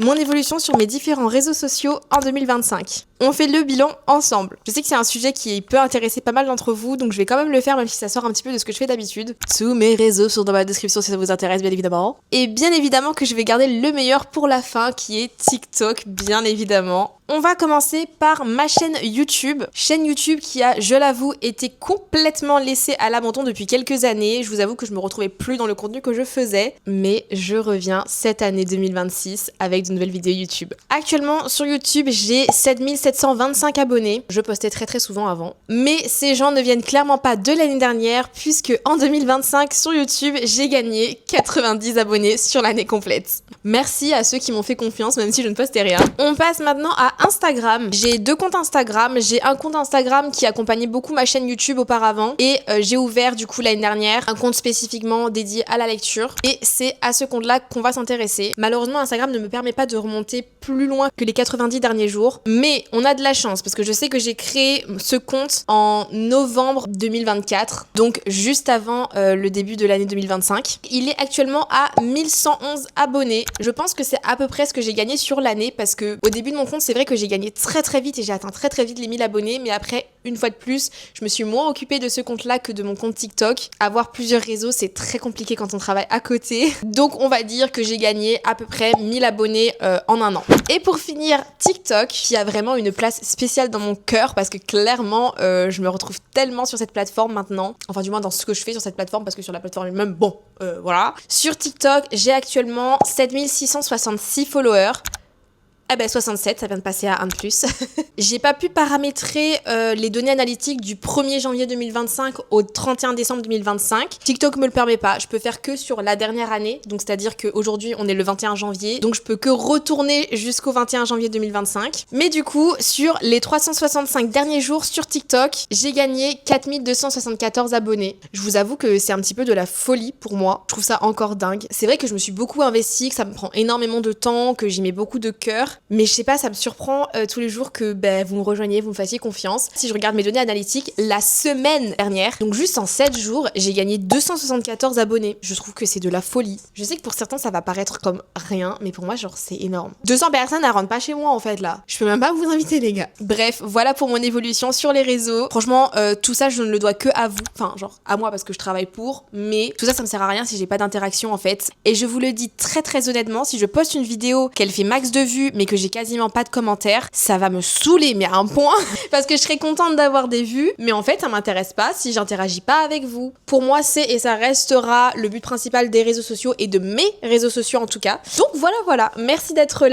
Mon évolution sur mes différents réseaux sociaux en 2025. On fait le bilan ensemble. Je sais que c'est un sujet qui peut intéresser pas mal d'entre vous, donc je vais quand même le faire même si ça sort un petit peu de ce que je fais d'habitude. Tous mes réseaux sont dans ma description si ça vous intéresse bien évidemment. Et bien évidemment que je vais garder le meilleur pour la fin qui est TikTok bien évidemment. On va commencer par ma chaîne YouTube qui a, je l'avoue, été complètement laissée à l'abandon depuis quelques années. Je vous avoue que je me retrouvais plus dans le contenu que je faisais, mais je reviens cette année 2026 avec de nouvelles vidéos YouTube. Actuellement sur YouTube, j'ai 7725 abonnés. Je postais très souvent avant, mais ces gens ne viennent clairement pas de l'année dernière puisque en 2025 sur YouTube, j'ai gagné 90 abonnés sur l'année complète. Merci à ceux qui m'ont fait confiance même si je ne postais rien. On passe maintenant à Instagram. J'ai 2 comptes Instagram. J'ai un compte Instagram qui accompagnait beaucoup ma chaîne YouTube auparavant et j'ai ouvert du coup l'année dernière un compte spécifiquement dédié à la lecture et c'est à ce compte-là qu'on va s'intéresser. Malheureusement, Instagram ne me permet pas de remonter plus loin que les 90 derniers jours, mais on a de la chance parce que je sais que j'ai créé ce compte en novembre 2024, donc juste avant le début de l'année 2025. Il est actuellement à 1111 abonnés. Je pense que c'est à peu près ce que j'ai gagné sur l'année parce que au début de mon compte, c'est vrai que j'ai gagné très vite et j'ai atteint très vite les 1000 abonnés, mais après, une fois de plus, je me suis moins occupée de ce compte-là que de mon compte TikTok. Avoir plusieurs réseaux, c'est très compliqué quand on travaille à côté. Donc, on va dire que j'ai gagné à peu près 1000 abonnés en un an. Et pour finir, TikTok, qui a vraiment une place spéciale dans mon cœur parce que clairement, je me retrouve tellement sur cette plateforme maintenant. Enfin, du moins dans ce que je fais sur cette plateforme parce que sur la plateforme elle-même, bon, voilà. Sur TikTok, j'ai actuellement 7666 followers. Eh ben 67, ça vient de passer à 1 de plus. J'ai pas pu paramétrer les données analytiques du 1er janvier 2025 au 31 décembre 2025. TikTok me le permet pas, je peux faire que sur la dernière année. Donc c'est-à-dire qu'aujourd'hui on est le 21 janvier, donc je peux que retourner jusqu'au 21 janvier 2025. Mais du coup, sur les 365 derniers jours sur TikTok, j'ai gagné 4274 abonnés. Je vous avoue que c'est un petit peu de la folie pour moi. Je trouve ça encore dingue. C'est vrai que je me suis beaucoup investie, que ça me prend énormément de temps, que j'y mets beaucoup de cœur. Mais je sais pas, ça me surprend tous les jours que vous me rejoigniez, vous me fassiez confiance. Si je regarde mes données analytiques, la semaine dernière, donc juste en 7 jours, j'ai gagné 274 abonnés. Je trouve que c'est de la folie. Je sais que pour certains, ça va paraître comme rien, mais pour moi, genre, c'est énorme. 200 personnes, elles rentrent pas chez moi, en fait, là. Je peux même pas vous inviter, les gars. Bref, voilà pour mon évolution sur les réseaux. Franchement, tout ça, je ne le dois que à vous. Enfin, genre, à moi, parce que je travaille pour. Mais tout ça, ça me sert à rien si j'ai pas d'interaction, en fait. Et je vous le dis très honnêtement, si je poste une vidéo qu'elle fait max de vues, mais que j'ai quasiment pas de commentaires, ça va me saouler mais à un point parce que je serais contente d'avoir des vues, mais en fait ça m'intéresse pas si j'interagis pas avec vous. Pour moi c'est et ça restera le but principal des réseaux sociaux et de mes réseaux sociaux en tout cas. Donc voilà, merci d'être là.